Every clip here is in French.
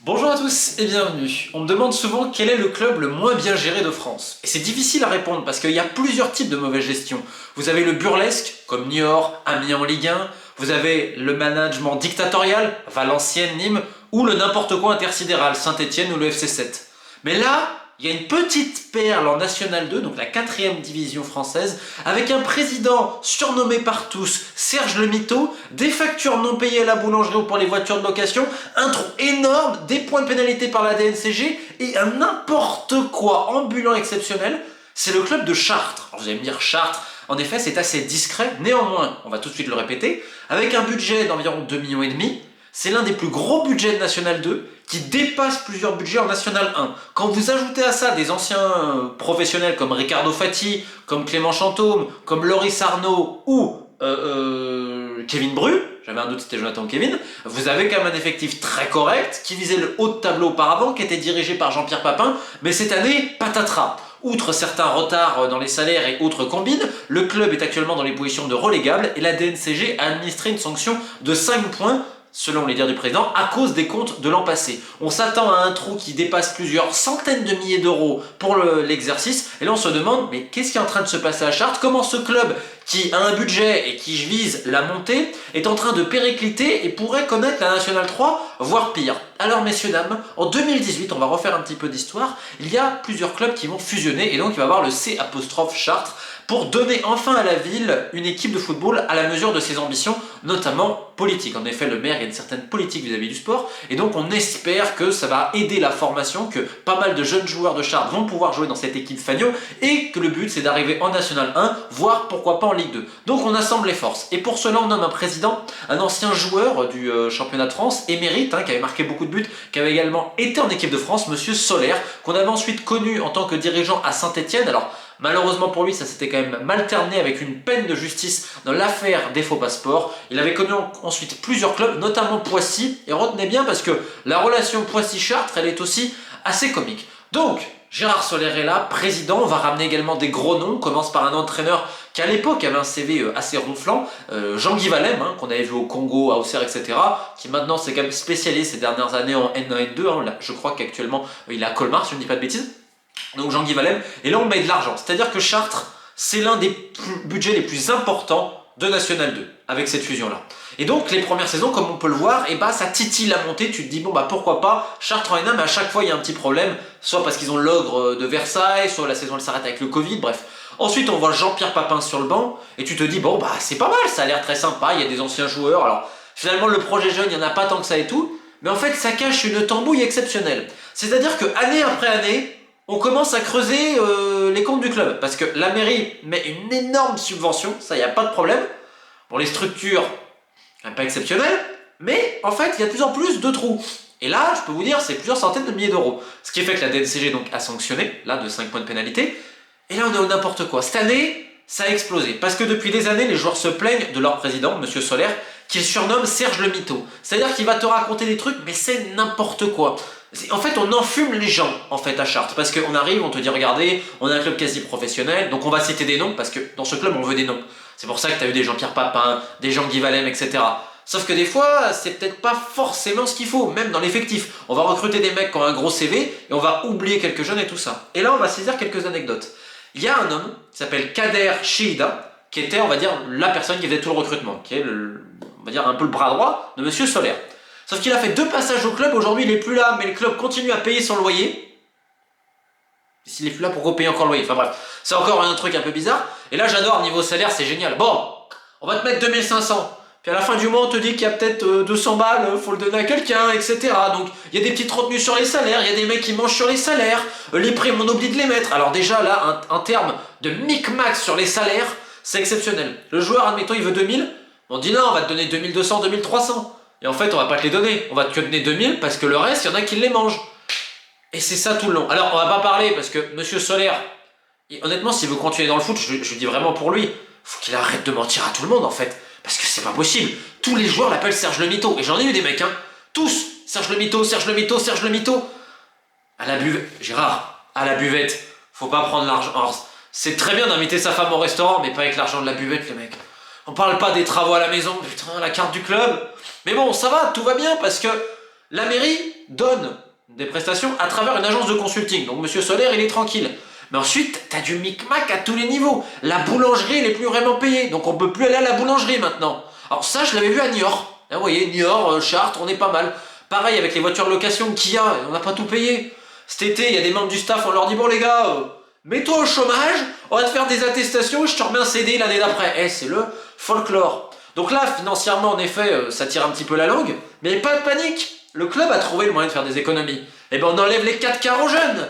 Bonjour à tous et bienvenue. On me demande souvent quel est le club le moins bien géré de France. Et c'est difficile à répondre parce qu'il y a plusieurs types de mauvaise gestion. Vous avez le burlesque, comme Niort, Amiens en Ligue 1. Vous avez le management dictatorial, Valenciennes, Nîmes. Ou le n'importe quoi intersidéral, Saint-Etienne ou le FC 7. Mais là, il y a une petite perle en National 2, donc la 4e division française, avec un président surnommé par tous Serge le Mito, des factures non payées à la boulangerie ou pour les voitures de location, un trou énorme, des points de pénalité par la DNCG et un n'importe quoi ambulant exceptionnel. C'est le club de Chartres. Alors vous allez me dire Chartres, en effet c'est assez discret, néanmoins, on va tout de suite le répéter, avec un budget d'environ 2,5 millions. C'est l'un des plus gros budgets de National 2 qui dépasse plusieurs budgets en National 1. Quand vous ajoutez à ça des anciens professionnels comme Ricardo Fati, comme Clément Chantôme, comme Loris Arnaud ou Kevin Bru, j'avais un doute c'était Jonathan ou Kevin, vous avez quand même un effectif très correct qui visait le haut de tableau auparavant, qui était dirigé par Jean-Pierre Papin, mais cette année, patatras. Outre certains retards dans les salaires et autres combines, le club est actuellement dans les positions de relégable et la DNCG a administré une sanction de 5 points selon les dires du président, à cause des comptes de l'an passé. On s'attend à un trou qui dépasse plusieurs centaines de milliers d'euros pour l'exercice, et là on se demande, mais qu'est-ce qui est en train de se passer à Chartres? Comment ce club, qui a un budget et qui vise la montée, est en train de péricliter et pourrait connaître la Nationale 3, voire pire? Alors messieurs, dames, en 2018, on va refaire un petit peu d'histoire, il y a plusieurs clubs qui vont fusionner, et donc il va y avoir le C' Chartres, pour donner enfin à la ville une équipe de football à la mesure de ses ambitions, notamment politiques. En effet, le maire, il y a une certaine politique vis-à-vis du sport, et donc on espère que ça va aider la formation, que pas mal de jeunes joueurs de Chartres vont pouvoir jouer dans cette équipe Fagno, et que le but c'est d'arriver en National 1, voire pourquoi pas en Ligue 2. Donc on assemble les forces, et pour cela on nomme un président, un ancien joueur du championnat de France, émérite, qui avait marqué beaucoup de buts, qui avait également été en équipe de France, monsieur Solaire, qu'on avait ensuite connu en tant que dirigeant à Saint-Etienne. Alors malheureusement pour lui, ça s'était quand même mal terminé avec une peine de justice dans l'affaire des faux passeports. Il avait connu ensuite plusieurs clubs, notamment Poissy, et retenez bien parce que la relation Poissy-Chartres, elle est aussi assez comique. Donc, Gérard Soler est là, président, on va ramener également des gros noms, on commence par un entraîneur qui à l'époque avait un CV assez ronflant, Jean-Guy Valem, qu'on avait vu au Congo, à Auxerre, etc., qui maintenant s'est quand même spécialisé ces dernières années en N1 N2, là, je crois qu'actuellement il est à Colmar, si je ne dis pas de bêtises. Donc Jean-Guy Valem, et là on met de l'argent. C'est-à-dire que Chartres, c'est l'un des budgets les plus importants de National 2, avec cette fusion-là. Et donc les premières saisons, comme on peut le voir, ça titille la montée, tu te dis bon pourquoi pas, Chartres en N1, mais à chaque fois il y a un petit problème, soit parce qu'ils ont l'ogre de Versailles, soit la saison elle s'arrête avec le Covid, bref. Ensuite on voit Jean-Pierre Papin sur le banc, et tu te dis bon c'est pas mal, ça a l'air très sympa, il y a des anciens joueurs, alors finalement le projet jeune, il n'y en a pas tant que ça et tout, mais en fait ça cache une tambouille exceptionnelle. C'est-à-dire que année après année, on commence à creuser les comptes du club. Parce que la mairie met une énorme subvention, ça y a pas de problème. Bon, les structures, pas exceptionnelles, mais en fait, il y a de plus en plus de trous. Et là, je peux vous dire, c'est plusieurs centaines de milliers d'euros. Ce qui fait que la DNCG donc, a sanctionné, là, de 5 points de pénalité. Et là, on est au n'importe quoi. Cette année, ça a explosé. Parce que depuis des années, les joueurs se plaignent de leur président, monsieur Solaire, qu'il surnomme Serge le Mito. C'est-à-dire qu'il va te raconter des trucs, mais c'est n'importe quoi. En fait, on enfume les gens, en fait, à Chartres. Parce qu'on arrive, on te dit, regardez, on a un club quasi professionnel, donc on va citer des noms, parce que dans ce club, on veut des noms. C'est pour ça que t'as eu des Jean-Pierre Papin, des Jean-Guy Valem, etc. Sauf que des fois, c'est peut-être pas forcément ce qu'il faut, même dans l'effectif. On va recruter des mecs qui ont un gros CV, et on va oublier quelques jeunes et tout ça. Et là, on va saisir quelques anecdotes. Il y a un homme qui s'appelle Kader Chehida, qui était, on va dire, la personne qui faisait tout le recrutement, qui est, on va dire, un peu le bras droit de monsieur Solaire. Sauf qu'il a fait 2 passages au club, aujourd'hui il est plus là, mais le club continue à payer son loyer. S'il est plus là, pourquoi payer encore le loyer? Enfin bref, c'est encore un truc un peu bizarre. Et là j'adore, niveau salaire, c'est génial. Bon, on va te mettre 2500. Puis à la fin du mois, on te dit qu'il y a peut-être 200 balles, faut le donner à quelqu'un, etc. Donc il y a des petites retenues sur les salaires, il y a des mecs qui mangent sur les salaires, les primes, on oublie de les mettre. Alors déjà là, un terme de micmac sur les salaires, c'est exceptionnel. Le joueur, admettons, il veut 2000, on dit non, on va te donner 2200, 2300. Et en fait, on va pas te les donner. On va te donner 2000 parce que le reste, il y en a qui les mangent. Et c'est ça tout le long. Alors, on va pas parler parce que monsieur Solaire, honnêtement, s'il veut continuer dans le foot, je dis vraiment pour lui, faut qu'il arrête de mentir à tout le monde en fait. Parce que c'est pas possible. Tous les joueurs l'appellent Serge le Mito. Et j'en ai eu des mecs, tous. Serge le Mito, Serge le Mito, Serge le Mito. À la buvette. Gérard, à la buvette. Faut pas prendre l'argent. Alors, c'est très bien d'inviter sa femme au restaurant, mais pas avec l'argent de la buvette, les mecs. On parle pas des travaux à la maison, putain, la carte du club. Mais bon, ça va, tout va bien parce que La mairie donne des prestations à travers une agence de consulting. Donc Monsieur Solaire, il est tranquille. Mais ensuite, t'as du micmac à tous les niveaux. La boulangerie, elle est plus vraiment payée. Donc on peut plus aller à la boulangerie maintenant. Alors ça, je l'avais vu à Niort. Là, vous voyez, Niort, Chartres, on est pas mal. Pareil avec les voitures de location Kia, on n'a pas tout payé. Cet été, il y a des membres du staff, on leur dit, bon les gars, mets-toi au chômage, on va te faire des attestations et je te remets un CD l'année d'après. Eh, c'est le folklore. Donc là, financièrement, en effet, ça tire un petit peu la langue. Mais pas de panique. Le club a trouvé le moyen de faire des économies. Eh ben on enlève les 4 quarts aux jeunes.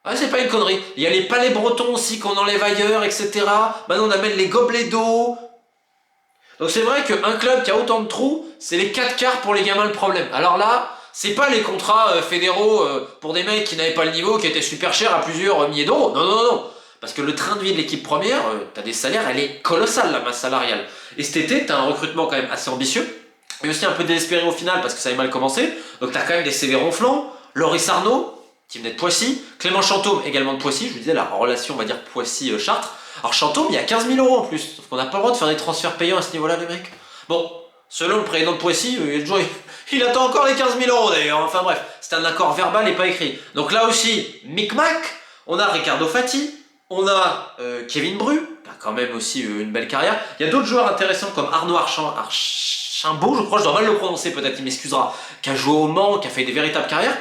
Ah, c'est pas une connerie. Il y a les palais bretons aussi qu'on enlève ailleurs, etc. Maintenant on amène les gobelets d'eau. Donc c'est vrai qu'un club qui a autant de trous, c'est les 4 quarts pour les gamins le problème. Alors là, c'est pas les contrats fédéraux pour des mecs qui n'avaient pas le niveau, qui étaient super chers à plusieurs milliers d'euros. Non, non, non, non. Parce que le train de vie de l'équipe première, t'as des salaires, elle est colossale la masse salariale. Et cet été, t'as un recrutement quand même assez ambitieux. Et aussi un peu désespéré au final parce que ça avait mal commencé. Donc t'as quand même des CV ronflants. Loris Arnaud, qui venait de Poissy. Clément Chantôme, également de Poissy. Je vous disais la relation, on va dire, Poissy-Chartres. Alors Chantôme, il y a 15 000 euros en plus. Sauf qu'on n'a pas le droit de faire des transferts payants à ce niveau-là, les mecs. Bon, selon le président de Poissy, il attend encore les 15 000 euros d'ailleurs. Enfin bref, c'est un accord verbal et pas écrit. Donc là aussi, micmac. On a Ricardo Fati. On a Kevin Bru, qui a quand même aussi une belle carrière. Il y a d'autres joueurs intéressants comme Arnaud Archambault, je crois, je dois mal le prononcer peut-être, il m'excusera, qui a joué au Mans, qui a fait des véritables carrières.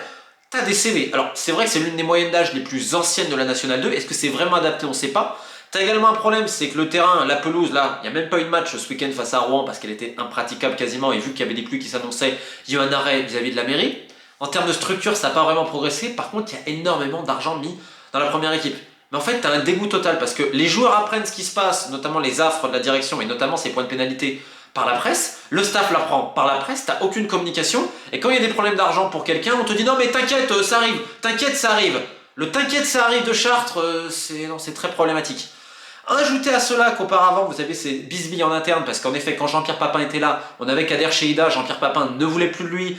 T'as des CV. Alors c'est vrai que c'est l'une des moyennes d'âge les plus anciennes de la Nationale 2. Est-ce que c'est vraiment adapté? On ne sait pas. T'as également un problème, c'est que le terrain, la pelouse, là, il n'y a même pas eu de match ce week-end face à Rouen parce qu'elle était impraticable quasiment. Et vu qu'il y avait des pluies qui s'annonçaient, il y a eu un arrêt vis-à-vis de la mairie. En termes de structure, ça n'a pas vraiment progressé. Par contre, il y a énormément d'argent mis dans la première équipe. Mais en fait, t'as un dégoût total parce que les joueurs apprennent ce qui se passe, notamment les affres de la direction et notamment ces points de pénalité par la presse. Le staff l'apprend par la presse, t'as aucune communication. Et quand il y a des problèmes d'argent pour quelqu'un, on te dit non mais t'inquiète, ça arrive, t'inquiète, ça arrive. Le t'inquiète, ça arrive de Chartres, c'est très problématique. Ajoutez à cela qu'auparavant vous avez ces bisbilles en interne parce qu'en effet quand Jean-Pierre Papin était là, on avait Kader Cheida, Jean-Pierre Papin ne voulait plus de lui.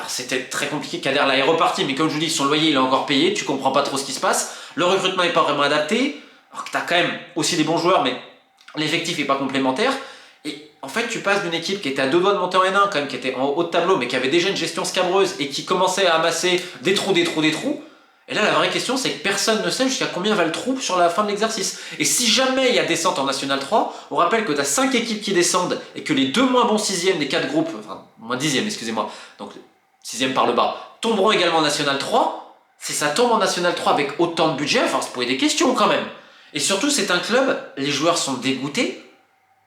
C'était très compliqué, Kader là est reparti, mais comme je vous dis, son loyer il est encore payé, tu comprends pas trop ce qui se passe. Le recrutement n'est pas vraiment adapté, alors que tu as quand même aussi des bons joueurs, mais l'effectif n'est pas complémentaire. Et en fait, tu passes d'une équipe qui était à 2 doigts de monter en N1, quand même, qui était en haut de tableau, mais qui avait déjà une gestion scabreuse et qui commençait à amasser des trous. Et là, la vraie question, c'est que personne ne sait jusqu'à combien va le trou sur la fin de l'exercice. Et si jamais il y a descente en National 3, on rappelle que tu as 5 équipes qui descendent et que les 2 moins bons 6e des 4 groupes, enfin, moins 10e, excusez-moi, donc 6e par le bas, tomberont également en National 3. Si ça tombe en National 3 avec autant de budget, enfin, se poser des questions quand même. Et surtout, c'est un club, les joueurs sont dégoûtés,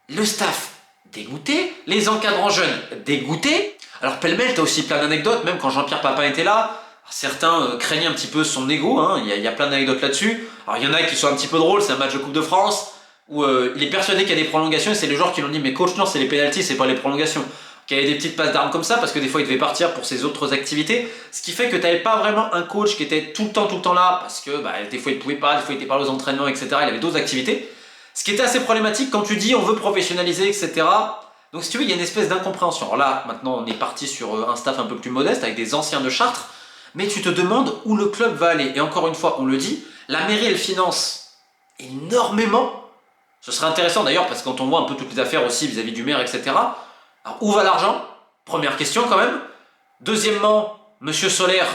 le staff dégoûté, les encadrants jeunes dégoûtés. Alors pêle-mêle, t'as aussi plein d'anecdotes, même quand Jean-Pierre Papin était là, certains craignaient un petit peu son ego, hein. Il y a plein d'anecdotes là-dessus. Alors il y en a qui sont un petit peu drôles, c'est un match de Coupe de France, où il est persuadé qu'il y a des prolongations, et c'est les joueurs qui l'ont dit, mais coach, non, c'est les pénaltys, c'est pas les prolongations. Qu'il y avait des petites passes d'armes comme ça, parce que des fois il devait partir pour ses autres activités, ce qui fait que t'avais pas vraiment un coach qui était tout le temps là, parce que des fois il pouvait pas, des fois il était pas aux entraînements, etc. Il avait d'autres activités. Ce qui était assez problématique quand tu dis on veut professionnaliser, etc. Donc si tu veux, il y a une espèce d'incompréhension. Alors là, maintenant on est parti sur un staff un peu plus modeste, avec des anciens de Chartres, mais tu te demandes où le club va aller. Et encore une fois, on le dit, la mairie elle finance énormément. Ce serait intéressant d'ailleurs, parce que quand on voit un peu toutes les affaires aussi vis-à-vis du maire, etc. Alors où va l'argent? Première question quand même. Deuxièmement, Monsieur Solaire,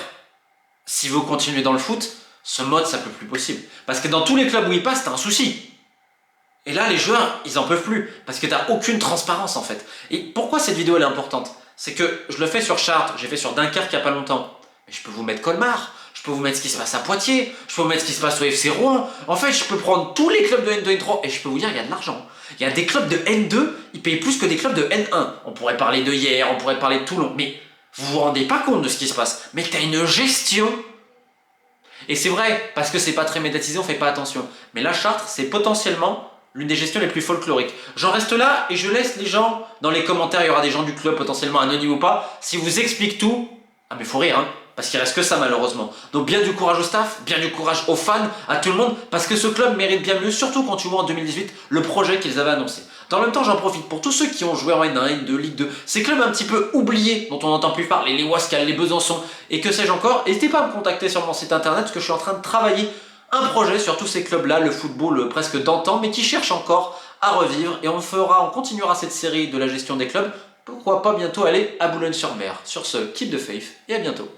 si vous continuez dans le foot, ce mode ça peut plus possible. Parce que dans tous les clubs où il passe, t'as un souci. Et là, les joueurs, ils en peuvent plus, parce que t'as aucune transparence en fait. Et pourquoi cette vidéo elle est importante? C'est que je le fais sur Chartres, j'ai fait sur Dunkerque il n'y a pas longtemps. Mais je peux vous mettre Colmar, je peux vous mettre ce qui se passe à Poitiers, je peux vous mettre ce qui se passe au FC Rouen. En fait, je peux prendre tous les clubs de N2, N3 et je peux vous dire, il y a de l'argent. Il y a des clubs de N2, ils payent plus que des clubs de N1. On pourrait parler de Hier, on pourrait parler de Toulon, mais vous vous rendez pas compte de ce qui se passe. Mais t'as une gestion. Et c'est vrai, parce que c'est pas très médiatisé, on fait pas attention. Mais la Chartres, c'est potentiellement l'une des gestions les plus folkloriques. J'en reste là et je laisse les gens dans les commentaires, il y aura des gens du club potentiellement anonymes ou pas, si vous expliquent tout. Ah mais faut rire, hein, parce qu'il reste que ça malheureusement. Donc bien du courage au staff, bien du courage aux fans, à tout le monde, parce que ce club mérite bien mieux, surtout quand tu vois en 2018 le projet qu'ils avaient annoncé. Dans le même temps, j'en profite pour tous ceux qui ont joué en N1, N2, Ligue 2, ces clubs un petit peu oubliés, dont on n'entend plus parler, les Wascal, les Besançon, et que sais-je encore, n'hésitez pas à me contacter sur mon site internet, parce que je suis en train de travailler un projet sur tous ces clubs-là, le football presque d'antan, mais qui cherche encore à revivre, et on continuera cette série de la gestion des clubs pourquoi pas bientôt aller à Boulogne-sur-Mer. Sur ce, keep the faith et à bientôt.